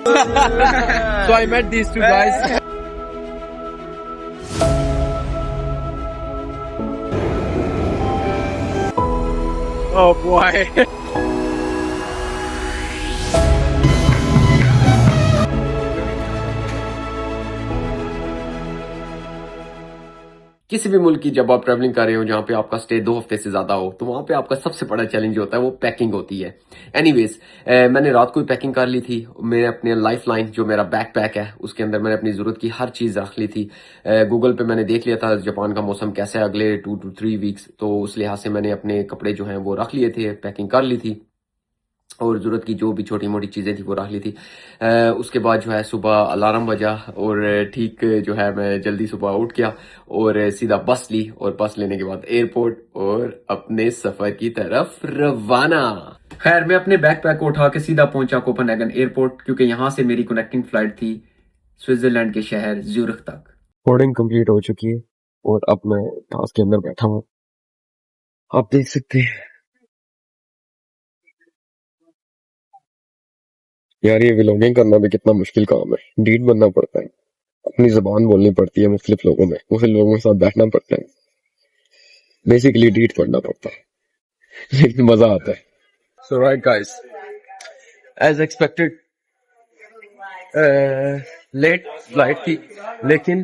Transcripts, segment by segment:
So I met these two guys. Oh boy. किसी भी मुल्क की जब आप ट्रैवलिंग कर रहे हो जहाँ पे आपका स्टे 2 हफ्ते से ज्यादा हो तो वहां पे आपका सबसे बड़ा चैलेंज होता है वो पैकिंग होती है। एनीवेज मैंने रात को ही पैकिंग कर ली थी। मैंने अपने लाइफ लाइन जो मेरा बैकपैक है उसके अंदर मैंने अपनी जरूरत की हर चीज रख ली थी। गूगल पे मैंने देख लिया था जापान का मौसम कैसा है अगले 2 to 3 वीक्स, तो उस लिहाज से मैंने अपने कपड़े जो हैं वो रख लिए थे, पैकिंग कर ली थी और जरूरत की जो भी छोटी मोटी चीजें थी वो रख ली थी। उसके बाद जो है सुबह अलार्म बजा और ठीक जो है मैं जल्दी सुबह उठ गया और सीधा बस ली और बस लेने के बाद एयरपोर्ट और अपने सफर की तरफ रवाना। खैर मैं अपने बैकपैक को उठा के सीधा पहुंचा कोपेनहेगन एयरपोर्ट क्योंकि यहाँ से मेरी कनेक्टिंग फ्लाइट थी स्विट्जरलैंड के शहर ज्यूरिख तक। बोर्डिंग कंप्लीट हो चुकी है और अब मैं क्लास के अंदर बैठा हूँ, आप देख सकते हैं। यार ये व्लॉगिंग करना भी कितना मुश्किल काम है, डीट बनना पड़ता है, अपनी जबान बोलनी पड़ती है, मुख्तलिफ लोगों में मुख्तलिफ लोगों के साथ बैठना पड़ता है, बेसिकली डीट पढ़ना पड़ता है लेकिन मजा आता है। So right guys, as expected late flight थी लेकिन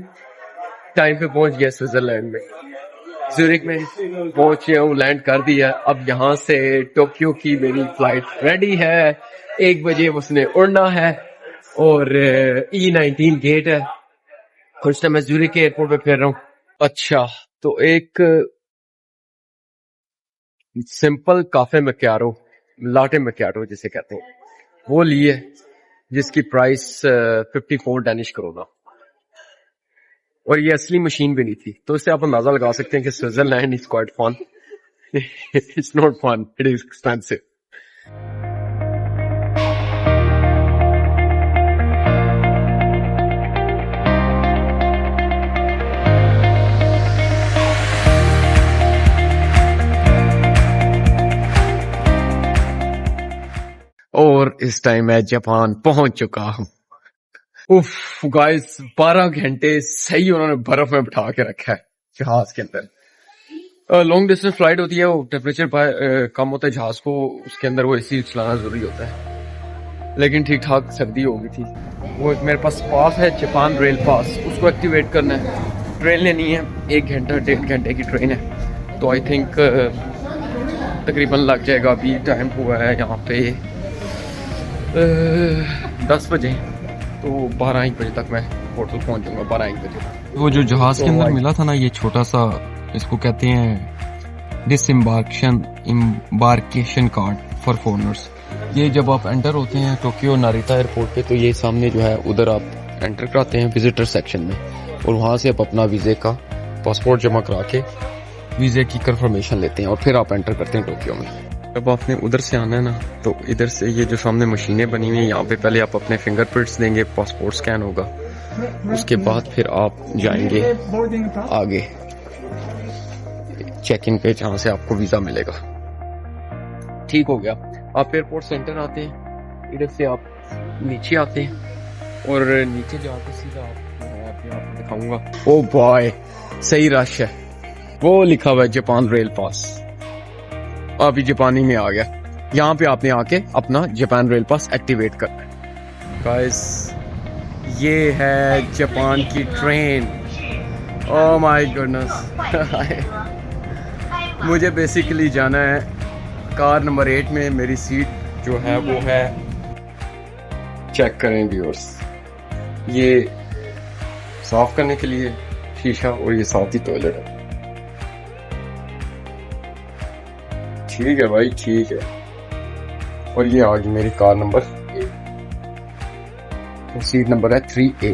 टाइम पे पहुंच गया स्विट्जरलैंड में। ज्यूरिख में पहुंचे हूँ, लैंड कर दिया। अब यहाँ से टोक्यो की मेरी फ्लाइट रेडी है, 1 बजे उसने उड़ना है और E19 गेट है। कुछ टाइम मैं ज्यूरिख के एयरपोर्ट पे फिर रहा हूँ। अच्छा तो एक सिंपल काफे मैक्यारो, लाटे मैक्यारो जिसे कहते हैं, वो लिए जिसकी प्राइस 54 डेनिश करोना और ये असली मशीन भी नहीं थी, तो इससे आप अंदाजा लगा सकते हैं कि Switzerland is quite fun. It's not fun, it is expensive. और इस टाइम मैं जापान पहुंच चुका हूं। उफ गाइस 12 घंटे सही उन्होंने बर्फ में बिठा के रखा है जहाज के अंदर। लॉन्ग डिस्टेंस फ्लाइट होती है, वो टेम्परेचर कम होता है जहाज को, उसके अंदर वो एसी चलाना जरूरी होता है, लेकिन ठीक ठाक सर्दी हो गई थी। वो एक मेरे पास पास है जापान रेल पास, उसको एक्टिवेट करना है। ट्रेन लेनी है, 1 घंटा 1.5 घंटे की ट्रेन है, तो आई थिंक तकरीबन लग जाएगा। अभी टाइम हुआ है यहाँ पे 10 बजे, तो 12-1 बजे तक मैं होटल पहुंच जाऊंगा। 12-1 बजे वो जो जहाज के अंदर मिला था ना, ये छोटा सा, इसको कहते हैं डिसएम्बार्केशन कार्ड फॉर फॉरेनर्स। ये जब आप एंटर होते हैं टोक्यो नारिता एयरपोर्ट पे, तो ये सामने जो है उधर आप एंटर कराते हैं विजिटर सेक्शन में, और वहां से आप अपना वीजे का पासपोर्ट जमा करा के वीजे की कंफर्मेशन लेते हैं और फिर आप एंटर करते हैं टोक्यो में। जब आपने उधर से आना है ना, तो इधर से ये जो सामने मशीनें बनी हुई हैं, यहाँ पे पहले आप अपने फिंगरप्रिंट्स देंगे, पासपोर्ट स्कैन होगा, उसके बाद फिर आप जाएंगे आगे चेक इन पे, जहाँ से आपको वीजा मिलेगा। ठीक हो गया, आप एयरपोर्ट सेंटर आते हैं, इधर से आप नीचे आते हैं और नीचे जाके सीधा आपको दिखाऊंगा। ओ बॉय सही रश है, वो लिखा हुआ है जापान रेल पास, अभी जापानी में आ गया। यहाँ पे आपने आके अपना जापान रेल पास एक्टिवेट करना है। गाइस ये है जापान की ट्रेन, ओह माय गुडनेस। मुझे बेसिकली जाना है कार नंबर 8 में, मेरी सीट जो है वो है, चेक करें व्यूअर्स, ये साफ करने के लिए शीशा और ये साथ ही टॉयलेट है। ठीक है भाई, ठीक है। और ये आ गई मेरी कार नंबर 8, सीट नंबर है 3A।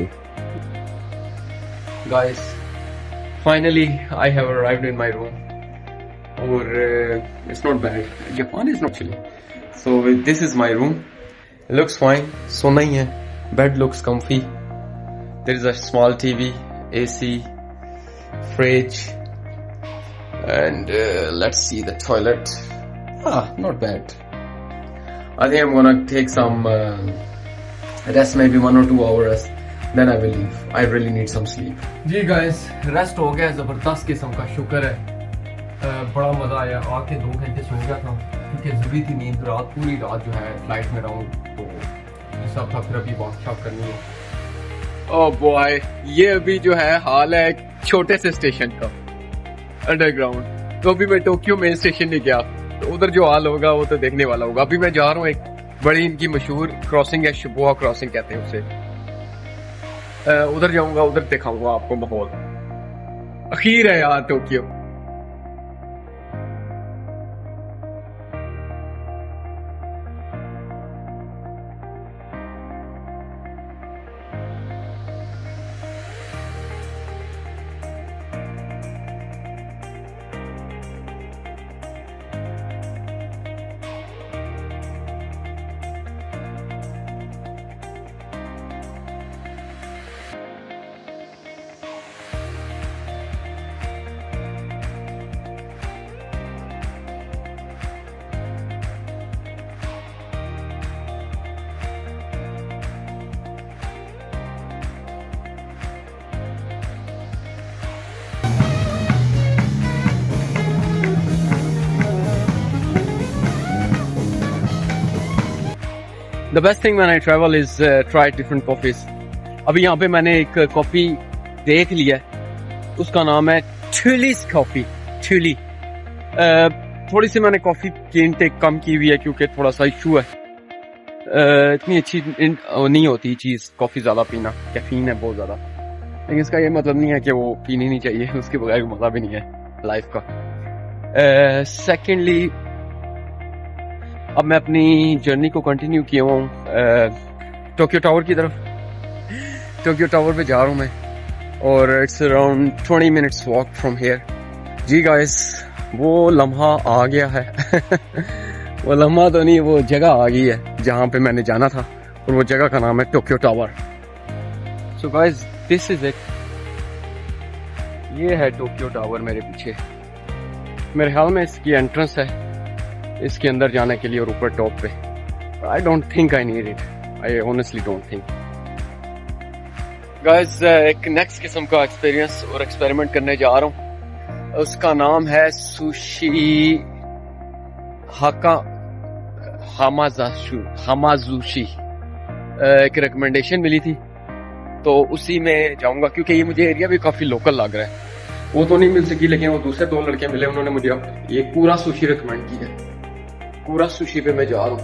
Guys finally I have arrived in my room और it's not bad, Japan is not chilly, so this is my room, looks fine. सोना ही है, bed looks comfy, there is a small TV, AC, fridge, and let's see the toilet. Not bad. I think I'm gonna take some rest में भी 1 or 2 hours, then I will leave. I really need some sleep. Ji guys, rest हो गया, ज़बरदस्त किस्म का, शुक्र है। बड़ा मज़ा आया, आके 2 घंटे सो गया था क्योंकि ज़रूरी थी नींद। रात पूरी रात जो है फ्लाइट में रहूँ, तो ये सब था। फिर अभी वर्कशॉप करनी है। ओह बॉय, ये अभी जो है हाल है एक छोटे से स्टेशन का, अंडरग्राउंड। तो अभी मैं टोक्यो मेन स्टेशन नहीं गया, तो उधर जो हाल होगा वो तो देखने वाला होगा। अभी मैं जा रहा हूँ, एक बड़ी इनकी मशहूर क्रॉसिंग है, शिबुया क्रॉसिंग कहते हैं उसे। उधर जाऊंगा, उधर दिखाऊंगा आपको माहौल। अखीर है यार Tokyo. The best thing when I travel is try different coffees. अभी यहाँ पे मैंने एक कॉफी देख लिया है, उसका नाम है Tully's Coffee, Tully। थोड़ी सी मैंने कॉफी की इनटेक कम की हुई है क्योंकि थोड़ा सा इशू है। इतनी अच्छी नहीं होती चीज कॉफी ज्यादा पीना, कैफीन है बहुत ज्यादा। लेकिन इसका ये मतलब नहीं है कि वो पीनी नहीं चाहिए, उसके बगैर मजा भी नहीं है लाइफ का। सेकेंडली, अब मैं अपनी जर्नी को कंटिन्यू किया हूँ टोक्यो टावर की तरफ। टोक्यो टावर पे जा रहा हूँ मैं, और it's around 20 minutes walk from here. जी गाइस, वो लम्हा आ गया है। वो लम्हा तो नहीं, वो जगह आ गई है जहाँ पे मैंने जाना था, और वो जगह का नाम है Tokyo tower. So guys, this is it. ये है टोक्यो टावर मेरे पीछे। मेरे ख्याल में इसकी एंट्रेंस है इसके अंदर जाने के लिए, और ऊपर टॉप पे। I don't think I need it, I honestly don't think. Guys, एक नेक्स्ट किस्म का एक्सपीरियंस और एक्सपेरिमेंट करने जा रहा हूँ। उसका नाम है सुशी हाका हामाजुशी। एक रिकमेंडेशन मिली थी, तो उसी में जाऊंगा क्योंकि ये मुझे एरिया भी काफी लोकल लग रहा है। वो तो नहीं मिल सकी, लेकिन वो दूसरे 2 लड़के मिले, उन्होंने मुझे ये पूरा सुशी रिकमेंड किया। पूरा सुशी पे मैं जा रहा हूँ।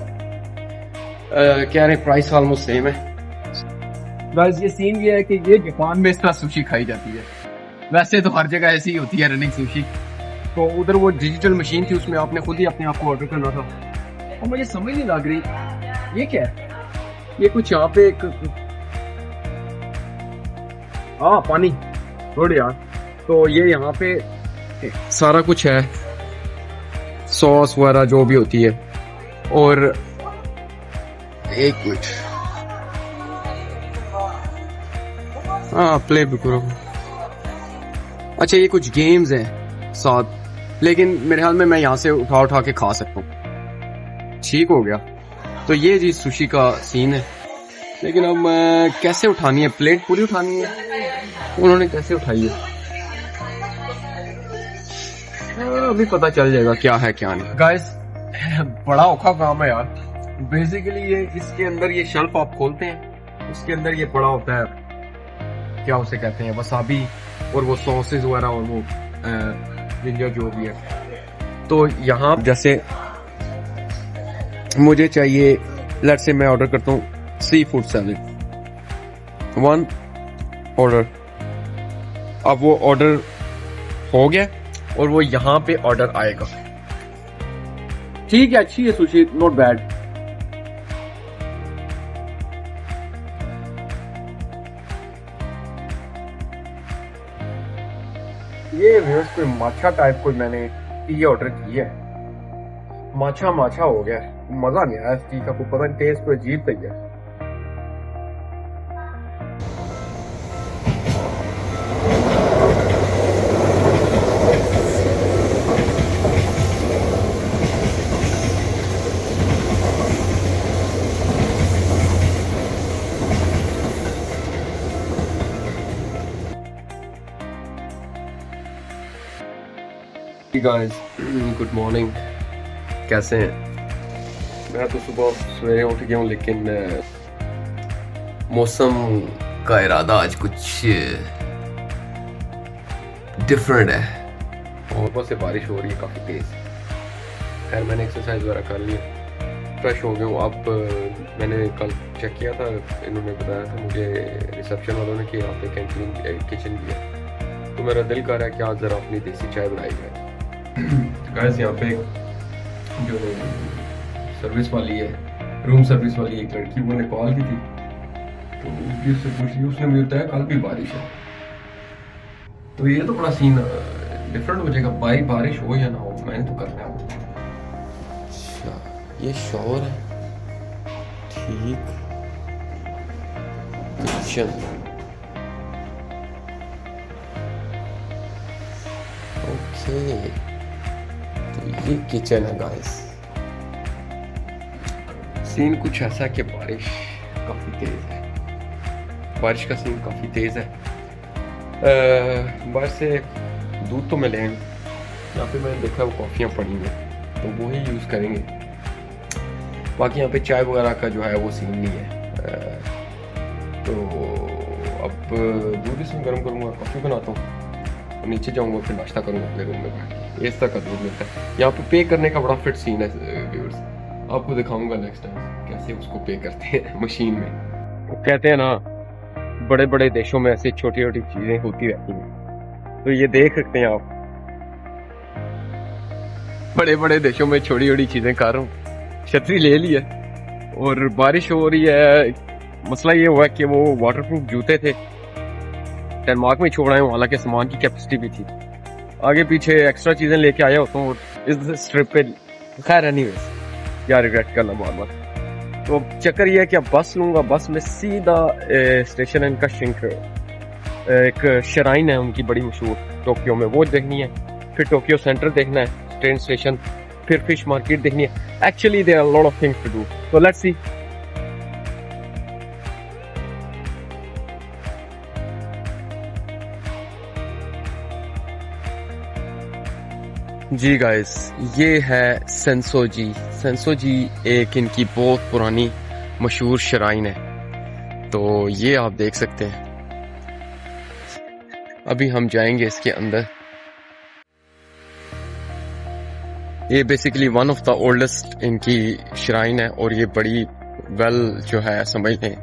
कह रहे प्राइस ऑलमोस्ट सेम है। बस ये सीन ये है कि ये जापान में इस तरह सुशी खाई जाती है। वैसे तो हर जगह ऐसी ही होती है रनिंग सुशी। तो उधर वो डिजिटल मशीन थी, उसमें आपने खुद ही अपने आप को ऑर्डर करना था, और मुझे समझ नहीं लग रही ये क्या है। ये कुछ यहाँ पे एक पानी छोड़ यार। तो ये यहाँ पे सारा कुछ है, सॉस वगैरह जो भी होती है। और एक मिनट, प्ले भी करो। अच्छा, ये कुछ गेम्स हैं साथ, लेकिन मेरे ख्याल में मैं यहाँ से उठा के खा सकता हूँ। ठीक हो गया। तो ये जी सुशी का सीन है, लेकिन अब कैसे उठानी है, प्लेट पूरी उठानी है, उन्होंने कैसे उठाई है अभी पता चल जाएगा क्या है क्या नहीं। गाइस, बड़ा औखा काम है यार। बेसिकली ये इसके अंदर ये शेल्फ आप खोलते हैं, उसके अंदर ये पड़ा होता है, क्या उसे कहते हैं, वसाबी और वो सॉसेस वगैरह और वो जिंजर जो भी है। तो यहाँ जैसे मुझे चाहिए, लेट से मैं ऑर्डर करता हूँ सी फूड सैलेड, 1 ऑर्डर। अब वो ऑर्डर हो गया और वो यहाँ पे ऑर्डर आएगा। ठीक है, अच्छी है सुशी, नॉट बैड। ये व्यूअर्स कोई माछा टाइप कोई मैंने टी ऑर्डर की है। माछा हो गया, मजा नहीं आया इस टी का, कोई पता नहीं, टेस्ट कोई अजीब सा ही है। गाइस गुड मॉर्निंग, कैसे हैं? मैं तो सुबह सवेरे उठ गया हूँ, लेकिन मौसम का इरादा आज कुछ डिफरेंट है और ऊपर से बारिश हो रही है काफ़ी तेज़। खैर मैंने एक्सरसाइज वगैरह कर लिया, फ्रेश हो गया हूँ। अब मैंने कल चेक किया था, इन्होंने बताया था मुझे रिसेप्शन वालों ने कि यहाँ पे कैंटीन किचन भी है, तो मेरा दिल कर रहा है कि आज ज़रा अपनी देसी चाय बनाई जाए। गाइस यहाँ पे जो सर्विस वाली है, रूम सर्विस वाली एक लड़की, वो नेपाल की थी, तो उससे पूछी, उसने मुझे बताया कल भी बारिश है। तो ये तो बड़ा सीन डिफरेंट हो जाएगा, भाई बारिश हो या ना हो, मैंने तो करना है। अच्छा ये शॉवर है, ठीक। किचन, ओके, तो ये किचन है गाइस। सीन कुछ ऐसा कि बारिश काफ़ी तेज़ है, बारिश का सीन काफ़ी तेज़ है। बाहर से दूध तो मिले हैं, यहाँ पे मैंने देखा वो कॉफ़ियाँ पड़ी हैं, तो वो ही यूज़ करेंगे। बाकी यहाँ पे चाय वगैरह का जो है वो सीन नहीं है। तो अब दूध इसमें गर्म करूँगा, कॉफ़ी बनाता हूँ और नीचे जाऊँगा, फिर नाश्ता करूँगा अपने रूम में बैठ के। इस तरह का दूध मिलता है यहाँ पे। पे करने का बड़ा फिट सीन है व्यूअर्स, आपको दिखाऊंगा नेक्स्ट टाइम कैसे उसको पे करते हैं मशीन में। वो कहते हैं ना, बड़े बड़े देशों में ऐसी छोटी छोटी चीजें होती रहती हैं, तो ये देख सकते हैं आप, बड़े बड़े देशों में छोटी छोटी चीजें कर रहा हूँ। छतरी ले ली है और बारिश हो रही है। मसला ये हुआ कि वो वाटरप्रूफ जूते थे, डेनमार्क में छोड़ आए हूँ, हालांकि सामान की कैपेसिटी भी थी। आगे पीछे एक्स्ट्रा चीजें लेके आया होता हूँ इस ट्रिप पे। खैर एनीवेज, क्या रिग्रेट करना बार बार। तो चक्कर ये है कि अब बस लूंगा, बस में सीधा स्टेशन है इनका शिंक, एक शराइन है उनकी बड़ी मशहूर टोक्यो में, वो देखनी है। फिर टोक्यो सेंटर देखना है, ट्रेन स्टेशन, फिर फिश मार्केट देखनी है। Actually there are lot of things to do, so let's see. जी गाइस, ये है सेंसोजी। सेंसोजी एक इनकी बहुत पुरानी मशहूर शराइन है, तो ये आप देख सकते हैं। अभी हम जाएंगे इसके अंदर। ये basically one of the oldest इनकी शराइन है और ये बड़ी वेल जो है समझ लें।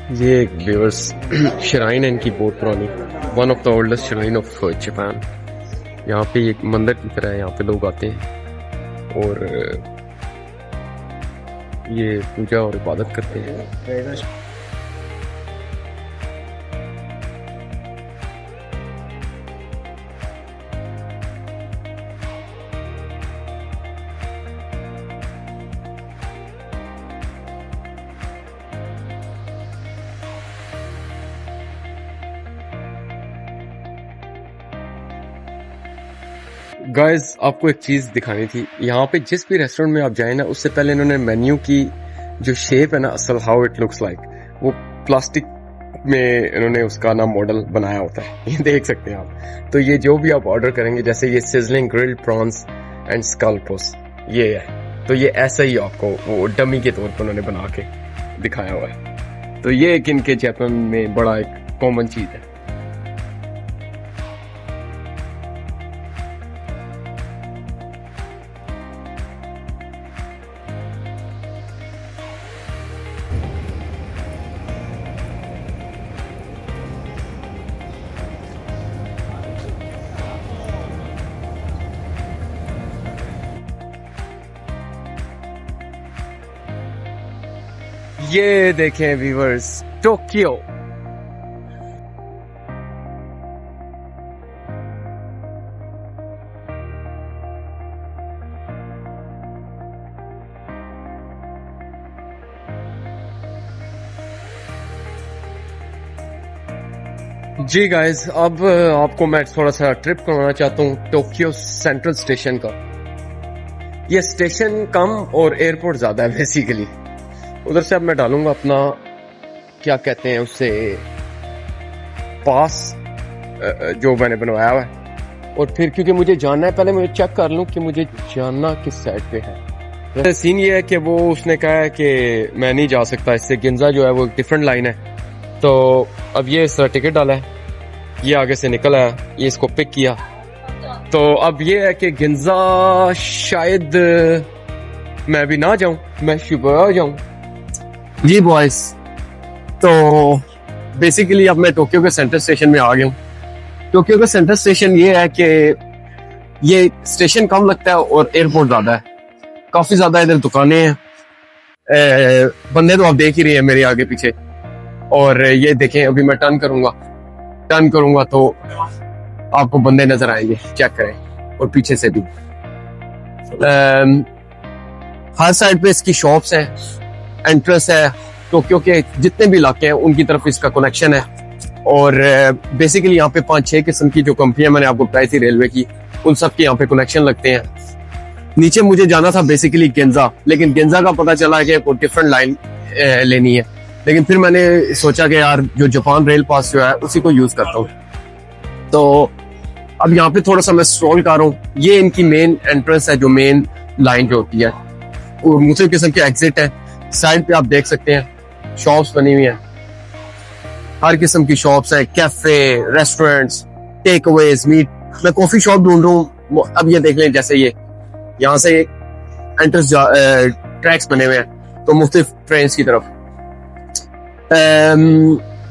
ये एक व्यूअर्स शराइन है इनकी बहुत पुरानी, one of the oldest shrine of Japan. यहाँ पे एक मंदिर की तरह है, यहाँ पे लोग आते हैं और ये पूजा और इबादत करते हैं। गाइस आपको एक चीज दिखानी थी, यहाँ पे जिस भी रेस्टोरेंट में आप जाए ना, उससे पहले इन्होंने मेन्यू की जो शेप है ना, असल हाउ इट लुक्स लाइक, वो प्लास्टिक में इन्होंने उसका ना मॉडल बनाया होता है। ये देख सकते हैं आप। तो ये जो भी आप ऑर्डर करेंगे, जैसे ये सिजलिंग ग्रिल्ड प्रॉन्स, एंड स्कल्पोस, ये है। तो ये ऐसा ही आपको वो डमी के तौर पर उन्होंने बना के दिखाया हुआ है। तो ये एक इनके जापान में बड़ा एक कॉमन चीज है। ये देखें व्यूअर्स, टोक्यो। जी गाइस, अब आपको मैं थोड़ा सा ट्रिप करवाना चाहता हूँ टोक्यो सेंट्रल स्टेशन का। ये स्टेशन कम और एयरपोर्ट ज्यादा है बेसिकली। उधर से अब मैं डालूंगा अपना, क्या कहते हैं उससे, पास जो मैंने बनवाया हुआ है। और फिर क्योंकि मुझे जानना है, पहले मुझे चेक कर लूं कि मुझे जानना किस साइड पे है। सीन ये है कि वो उसने कहा है कि मैं नहीं जा सकता, इससे गिंजा जो है वो डिफरेंट लाइन है। तो अब ये इस तरह टिकट डाला है, ये आगे से निकल आया, ये इसको पिक किया। तो अब ये है कि गिंजा शायद मैं भी ना जाऊं, मैं सुबह आ जाऊं। जी बॉयज, तो बेसिकली अब मैं टोक्यो के सेंट्रल स्टेशन में आ गया हूँ। टोक्यो का सेंट्रल स्टेशन ये है कि ये स्टेशन कम लगता है और एयरपोर्ट ज्यादा है। काफी ज्यादा इधर दुकानें हैं, बंदे तो आप देख ही रहे हैं मेरे आगे पीछे। और ये देखें, अभी मैं टर्न करूंगा तो आपको बंदे नजर आएंगे, चेक करें। और पीछे से भी हर साइड पे इसकी शॉप्स हैं, एंट्रेंस है। टोक्यो के जितने भी इलाके हैं उनकी तरफ इसका कनेक्शन है। और बेसिकली यहाँ पे 5-6 किस्म की जो कंपनियां मैंने आपको बताई थी रेलवे की, उन सब के यहाँ पे कनेक्शन लगते हैं। नीचे मुझे जाना था बेसिकली गिंजा, लेकिन गिंजा का पता चला कि कोई डिफरेंट लाइन लेनी है। लेकिन फिर मैंने सोचा कि यार जो जापान रेल पास जो है उसी को यूज करता हूँ। तो अब यहाँ पे थोड़ा सा मैं स्क्रॉल कर रहा हूँ। ये इनकी मेन एंट्रेंस है, जो मेन लाइन जो होती है। और मुख्तलिफ किस्म के एग्जिट है। साइड पे आप देख सकते हैं शॉप्स बनी हुई हैं, हर किस्म की शॉप्स है, cafe, restaurants, takeaways, meat. मैं कॉफी शॉप ढूंढ रहा हूँ। अब ये देख लें, जैसे ये यहाँ से एंट्रेंस ट्रैक्स बने हुए हैं तो मुख्तलिफ ट्रेन की तरफ।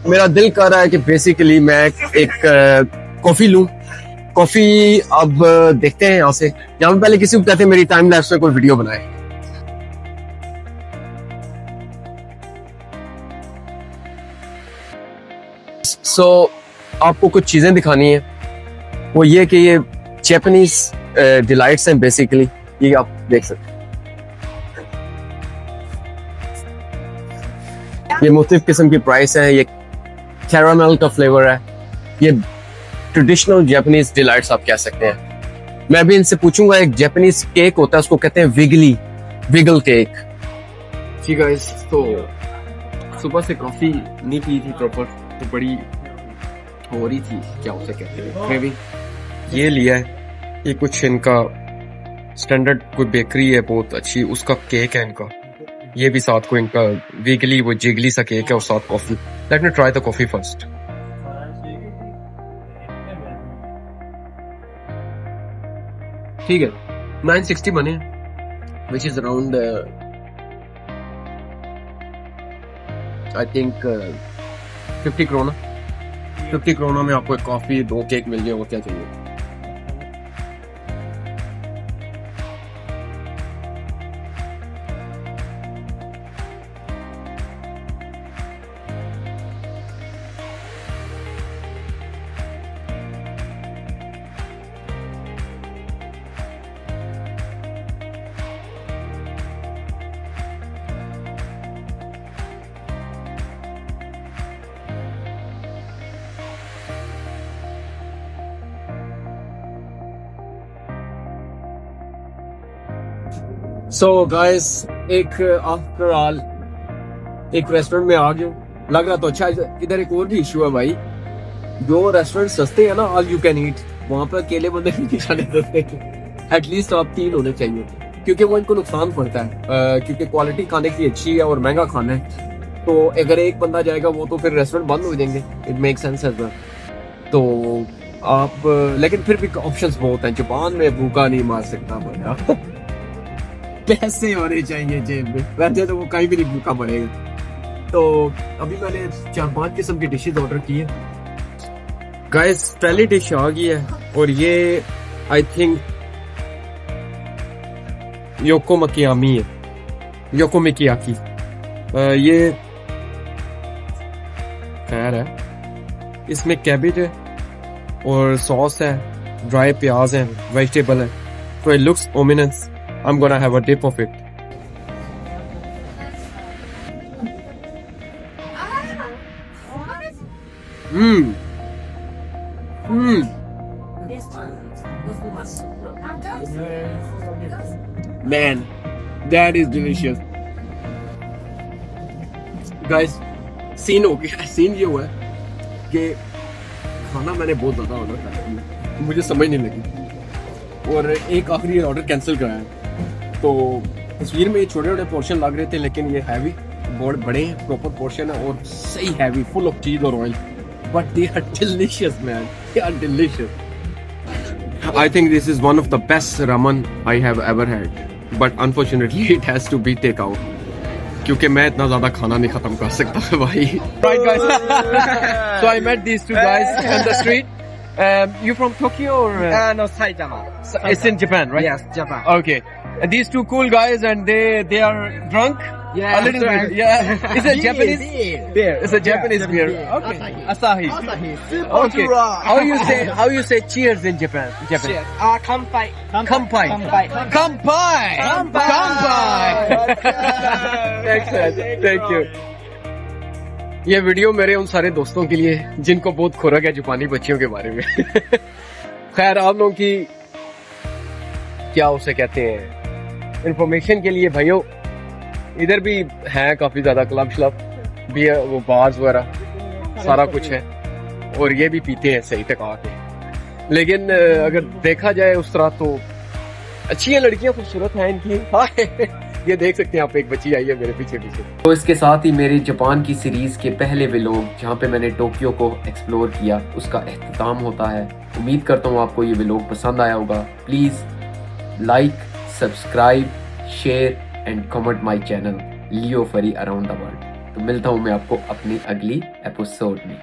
मेरा दिल कर रहा है कि बेसिकली मैं एक कॉफी लूं। कॉफी अब देखते हैं यहाँ से। यहाँ पे पहले किसी को कहते हैं मेरी टाइम लैप्स में कोई वीडियो बनाए। सो आपको कुछ चीजें दिखानी है, वो ये कि ये जापानीज डिलाइट्स हैं बेसिकली। ये आप देख सकते हैं, ये मुख्तलिफ किस्म की प्राइस है। ये कैरामेल का फ्लेवर है, ये ट्रेडिशनल जापानीज डिलाइट्स आप कह सकते हैं। मैं भी इनसे पूछूंगा, एक जापानीज केक होता है उसको कहते हैं विगल केक। जी गाइस, तो सुबह से कॉफी नहीं पी थी प्रॉपर, तो बड़ी हो रही थी, क्या उसे कहते हैं, मैं भी ये लिया है। ये कुछ इनका स्टैंडर्ड कोई बेकरी है बहुत अच्छी, उसका केक है इनका। ये भी साथ को इनका वीगली वो जिगली सा केक है और साथ coffee. Let me try the coffee first. ठीक है, 960 बने, which is around I think 50 corona. 50 corona में आपको एक कॉफी, 2 केक मिल जाएगा, क्या चाहिए। सो गाइस, एक आफ्टर ऑल एक रेस्टोरेंट में आ गए। लग रहा तो अच्छा। इधर एक और भी इशू है भाई, जो रेस्टोरेंट सस्ते हैं ना, ऑल यू कैन ईट, वहां पर अकेले बंदे नहीं जाने देते। एटलीस्ट आप 3 होने चाहिए, क्योंकि वो इनको नुकसान पड़ता है, क्योंकि क्वालिटी खाने की अच्छी है और महंगा खाना है। तो अगर एक बंदा जाएगा वो तो फिर रेस्टोरेंट बंद हो जाएंगे, it make sense as well. तो आप लेकिन फिर भी ऑप्शंस बहुत हैं, जापान में भूखा नहीं मार सकता बंदा। पैसे होने चाहिए जेब में, वैसे तो वो कहीं भी नहीं भूखा मरेगा। तो अभी मैंने 4-5 किस्म की डिशेज ऑर्डर की है गाइस। पहली डिश आ गई है और ये आई थिंक योकोमाकियामी है, योकोमिकियाकी। ये खैर है, इसमें कैबेज है और सॉस है, ड्राई प्याज है, वेजिटेबल है। तो it looks ominous. I am gonna have a dip of it. Man, that is delicious. Guys, scene हो गया। सीन ये हुआ है कि खाना मैंने बहुत ज़्यादा ऑर्डर करा, मुझे समझ नहीं लगी और एक आखिरी ऑर्डर कैंसिल कराया। तो तस्वीर में ये छोटे छोटे पोर्शन लग रहे थे, लेकिन ये हैवी बहुत बड़े हैं, प्रॉपर पोर्शन है और सही हैवी, फुल ऑफ चीज़ और oil. But they are delicious man, they are delicious. I think this is one of the best ramen I have ever had, but unfortunately it has to be take out, क्योंकि मैं इतना ज्यादा खाना नहीं खत्म कर सकता भाई। Right guys, so I met these two guys on the street. You from Tokyo or? No, Saitama. It's in Japan, right? Yes, Japan. Okay. And these two cool guys, and they are drunk. Yeah, a little bit. Yeah, it's a Japanese beer. It's a Japanese beer. Okay. Asahi. Super Okay. dry. How you say cheers in Japan? Japan. Shit. Kanpai. Kanpai. Kanpai. Kanpai. Kanpai. Excellent. Thank you. ये video मेरे उन सारे दोस्तों के लिए जिनको बहुत खुरक है जापानी बच्चियों के बारे में। खैर, आप लोगों की क्या उसे कहते हैं, इंफॉर्मेशन के लिए भाइयों, इधर भी है काफी ज्यादा क्लब श्लब भी है, वो बार्स वगैरह सारा कुछ है और ये भी पीते हैं सही टका के। लेकिन अगर देखा जाए उस तरह तो अच्छी है, लड़कियां खूबसूरत हैं इनकी। ये देख सकते हैं आप, एक बच्ची आई है मेरे पीछे पीछे। तो इसके साथ ही मेरी जापान की सीरीज के पहले व्लॉग, जहाँ पे मैंने टोक्यो को एक्सप्लोर किया, उसका इख्तिताम होता है। उम्मीद करता हूँ आपको ये व्लॉग पसंद आया होगा। Please like, subscribe, share and comment my channel Leo फरी अराउंड द वर्ल्ड। तो मिलता हूँ मैं आपको अपनी अगली एपिसोड में।